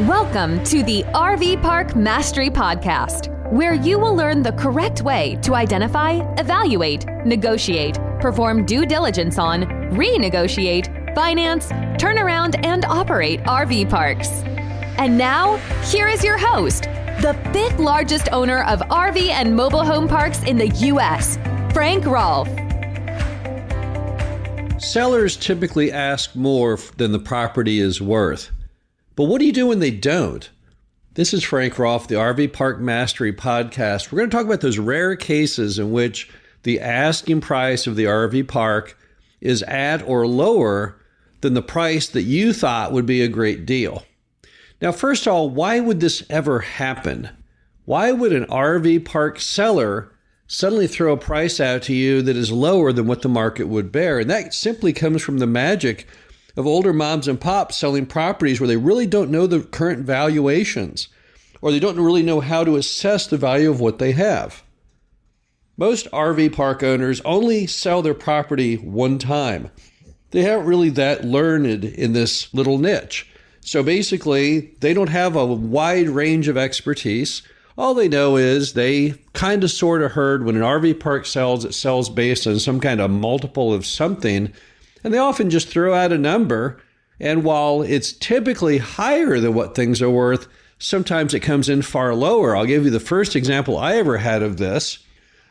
Welcome to the RV Park Mastery Podcast, where you will learn the correct way to identify, evaluate, negotiate, perform due diligence on, renegotiate, finance, turn around, and operate RV parks. And now, here is your host, the fifth largest owner of RV and mobile home parks in the U.S., Frank Rolfe. Sellers typically ask more than the property is worth. But what do you do when they don't? This is Frank Rolfe, the RV Park Mastery Podcast. We're going to talk about those rare cases in which the asking price of the RV park is at or lower than the price that you thought would be a great deal. Now, first of all, why would this ever happen? Why would an RV park seller suddenly throw a price out to you that is lower than what the market would bear? And that simply comes from the magic of older moms and pops selling properties where they really don't know the current valuations, or they don't really know how to assess the value of what they have. Most RV park owners only sell their property one time. They aren't really that learned in this little niche. So basically, they don't have a wide range of expertise. All they know is they kind of sort of heard when an RV park sells, it sells based on some kind of multiple of something. And they often just throw out a number, and while it's typically higher than what things are worth, sometimes it comes in far lower. I'll give you the first example I ever had of this.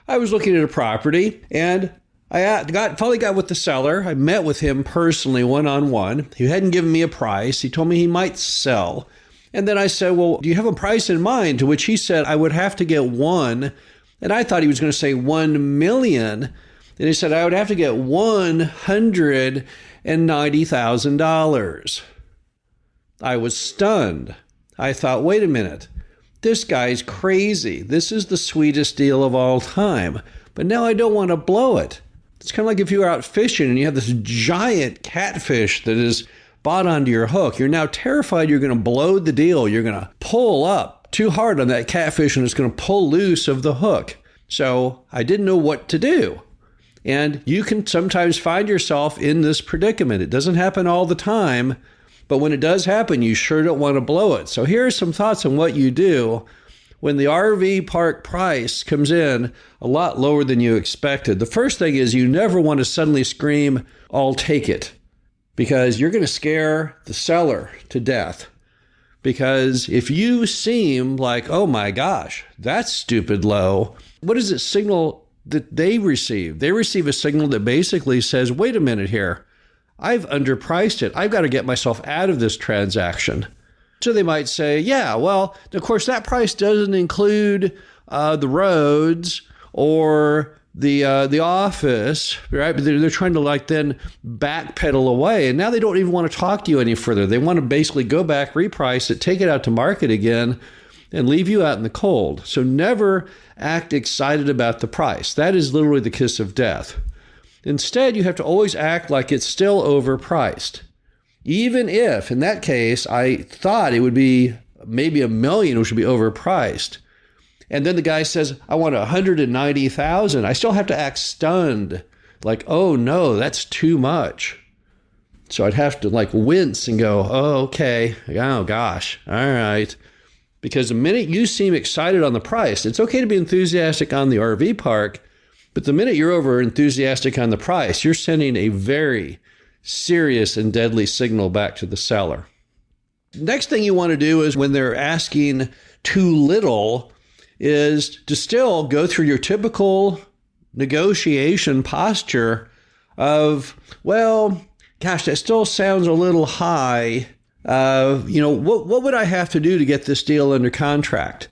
I was looking at a property, and I finally got with the seller. I met with him personally, one-on-one. He hadn't given me a price. He told me he might sell. And then I said, well, do you have a price in mind? To which he said, I would have to get one. And I thought he was going to say 1 million. And he said, I would have to get $190,000. I was stunned. I thought, wait a minute, this guy's crazy. This is the sweetest deal of all time. But now I don't want to blow it. It's kind of like if you were out fishing and you have this giant catfish that is bought onto your hook. You're now terrified you're going to blow the deal. You're going to pull up too hard on that catfish and it's going to pull loose of the hook. So I didn't know what to do. And you can sometimes find yourself in this predicament. It doesn't happen all the time, but when it does happen, you sure don't want to blow it. So here are some thoughts on what you do when the RV park price comes in a lot lower than you expected. The first thing is you never want to suddenly scream, I'll take it, because you're going to scare the seller to death. Because if you seem like, oh my gosh, that's stupid low, what does it signal that they receive? They receive a signal that basically says, wait a minute here, I've underpriced it. I've got to get myself out of this transaction. So they might say, yeah, well, of course, that price doesn't include the roads or the office, right? But they're trying to then backpedal away. And now they don't even want to talk to you any further. They want to basically go back, reprice it, take it out to market again, and leave you out in the cold. So never act excited about the price. That is literally the kiss of death. Instead, you have to always act like it's still overpriced. Even if, in that case, I thought it would be maybe $1 million, which would be overpriced. And then the guy says, I want $190,000. I still have to act stunned. Like, oh no, that's too much. So I'd have to wince and go, oh, okay. Oh gosh. All right. Because the minute you seem excited on the price, it's okay to be enthusiastic on the RV park, but the minute you're over enthusiastic on the price, you're sending a very serious and deadly signal back to the seller. Next thing you want to do is when they're asking too little is to still go through your typical negotiation posture of, well, gosh, that still sounds a little high. What would I have to do to get this deal under contract?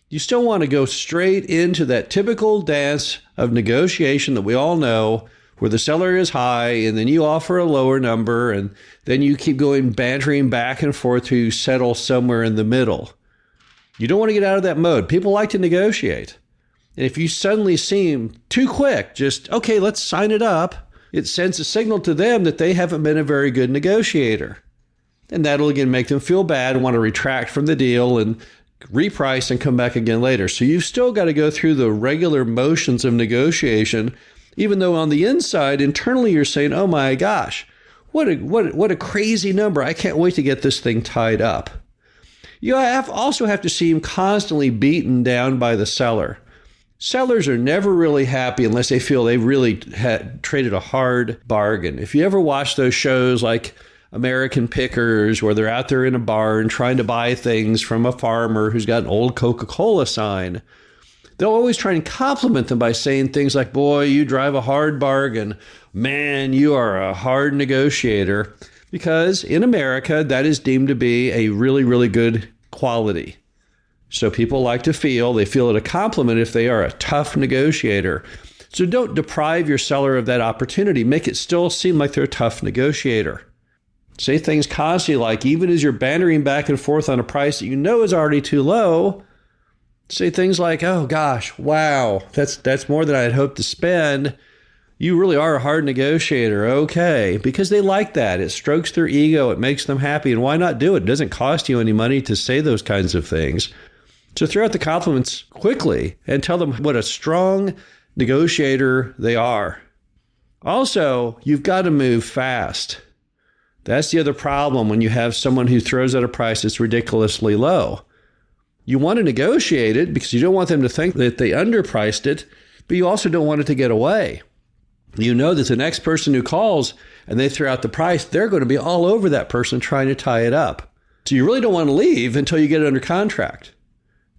You still want to go straight into that typical dance of negotiation that we all know, where the seller is high and then you offer a lower number and then you keep going bantering back and forth to settle somewhere in the middle. You don't want to get out of that mode. People like to negotiate. And if you suddenly seem too quick, just, okay, let's sign it up, it sends a signal to them that they haven't been a very good negotiator. And that'll again make them feel bad and want to retract from the deal and reprice and come back again later. So you've still got to go through the regular motions of negotiation, even though on the inside, internally, you're saying, oh my gosh, what a crazy number. I can't wait to get this thing tied up. You also have to seem constantly beaten down by the seller. Sellers are never really happy unless they feel they really had traded a hard bargain. If you ever watch those shows like American Pickers, where they're out there in a barn trying to buy things from a farmer who's got an old Coca-Cola sign, they'll always try and compliment them by saying things like, boy, you drive a hard bargain. Man, you are a hard negotiator. Because in America, that is deemed to be a really, really good quality. So people like to feel it a compliment if they are a tough negotiator. So don't deprive your seller of that opportunity. Make it still seem like they're a tough negotiator. Say things constantly like, even as you're bantering back and forth on a price that you know is already too low, say things like, oh gosh, wow, that's more than I had hoped to spend. You really are a hard negotiator. Okay. Because they like that. It strokes their ego. It makes them happy. And why not do it? It doesn't cost you any money to say those kinds of things. So throw out the compliments quickly and tell them what a strong negotiator they are. Also, you've got to move fast. That's the other problem when you have someone who throws out a price that's ridiculously low. You want to negotiate it because you don't want them to think that they underpriced it, but you also don't want it to get away. You know that the next person who calls and they throw out the price, they're going to be all over that person trying to tie it up. So you really don't want to leave until you get it under contract.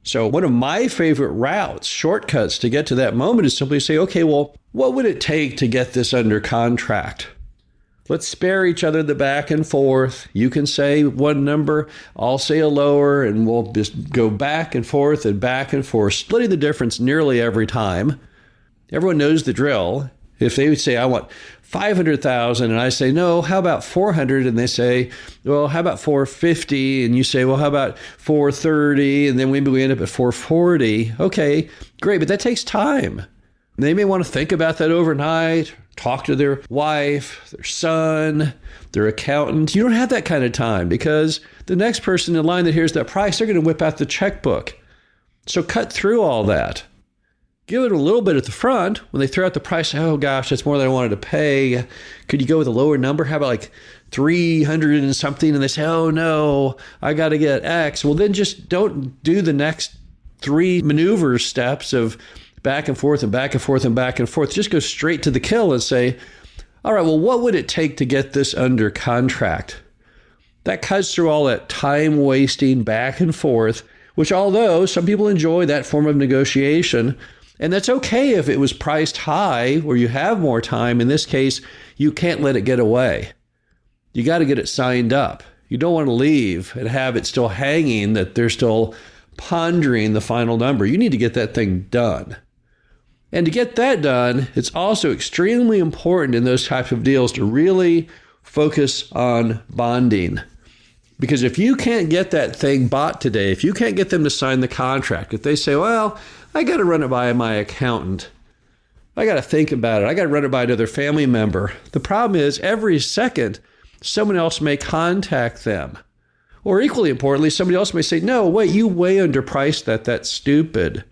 So one of my favorite routes, shortcuts to get to that moment is simply say, okay, well, what would it take to get this under contract? Let's spare each other the back and forth. You can say one number, I'll say a lower, and we'll just go back and forth, splitting the difference nearly every time. Everyone knows the drill. If they would say, I want 500,000, and I say, no, how about 400? And they say, well, how about 450? And you say, well, how about 430? And then maybe we end up at 440. Okay, great, but that takes time. They may want to think about that overnight, talk to their wife, their son, their accountant. You don't have that kind of time because the next person in line that hears that price, they're going to whip out the checkbook. So cut through all that. Give it a little bit at the front. When they throw out the price, oh gosh, that's more than I wanted to pay. Could you go with a lower number? How about like 300 and something? And they say, oh no, I got to get X. Well, then just don't do the next 3 maneuver steps of back and forth and back and forth and back and forth. Just go straight to the kill and say, all right, well, what would it take to get this under contract? That cuts through all that time wasting back and forth, which although some people enjoy that form of negotiation, and that's okay if it was priced high where you have more time. In this case, you can't let it get away. You got to get it signed up. You don't want to leave and have it still hanging that they're still pondering the final number. You need to get that thing done. And to get that done, it's also extremely important in those types of deals to really focus on bonding. Because if you can't get that thing bought today, if you can't get them to sign the contract, if they say, well, I got to run it by my accountant. I got to think about it. I got to run it by another family member. The problem is every second, someone else may contact them. Or equally importantly, somebody else may say, no, wait, you way underpriced that. That's stupid.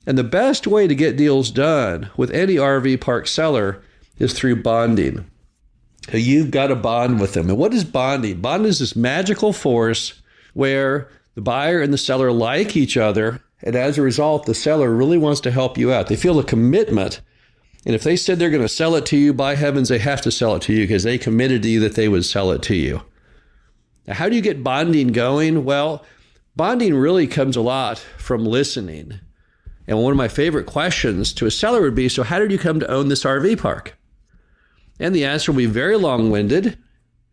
And the best way to get deals done with any RV park seller is through bonding. You've got to bond with them. And what is bonding? Bonding is this magical force where the buyer and the seller like each other. And as a result, the seller really wants to help you out. They feel a commitment. And if they said they're going to sell it to you, by heavens, they have to sell it to you because they committed to you that they would sell it to you. Now, how do you get bonding going? Well, bonding really comes a lot from listening. And one of my favorite questions to a seller would be, so how did you come to own this RV park? And the answer will be very long-winded.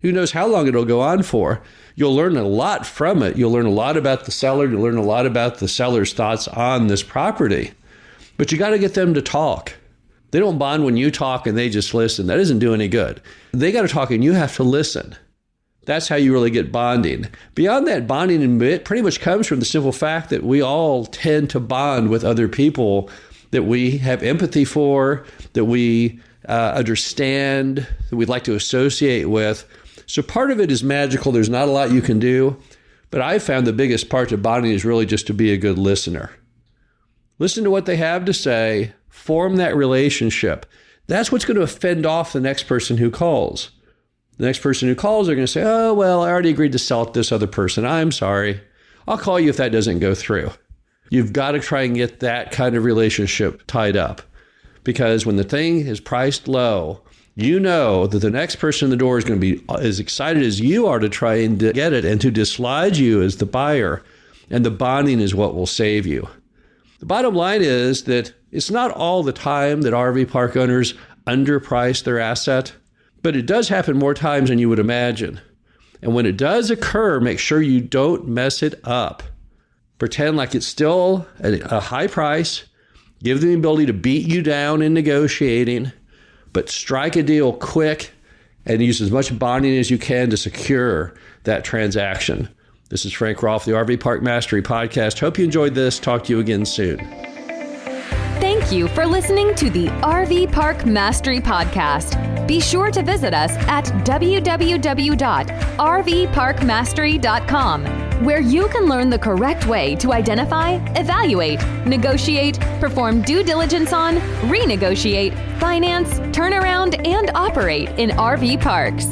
Who knows how long it'll go on for? You'll learn a lot from it. You'll learn a lot about the seller. You'll learn a lot about the seller's thoughts on this property. But you got to get them to talk. They don't bond when you talk and they just listen. That doesn't do any good. They got to talk and you have to listen. That's how you really get bonding. Beyond that, bonding pretty much comes from the simple fact that we all tend to bond with other people that we have empathy for, that we understand, that we'd like to associate with. So part of it is magical. There's not a lot you can do. But I found the biggest part of bonding is really just to be a good listener. Listen to what they have to say. Form that relationship. That's what's going to fend off the next person who calls. The next person who calls, they're going to say, oh, well, I already agreed to sell it to this other person. I'm sorry. I'll call you if that doesn't go through. You've got to try and get that kind of relationship tied up, because when the thing is priced low, you know that the next person in the door is going to be as excited as you are to try and get it and to dislodge you as the buyer. And the bonding is what will save you. The bottom line is that it's not all the time that RV park owners underprice their asset, but it does happen more times than you would imagine. And when it does occur, make sure you don't mess it up. Pretend like it's still a high price. Give them the ability to beat you down in negotiating, but strike a deal quick and use as much bonding as you can to secure that transaction. This is Frank Rolfe, the RV Park Mastery Podcast. Hope you enjoyed this. Talk to you again soon. Thank you for listening to the RV Park Mastery Podcast. Be sure to visit us at www.rvparkmastery.com, where you can learn the correct way to identify, evaluate, negotiate, perform due diligence on, renegotiate, finance, turn around, and operate in RV parks.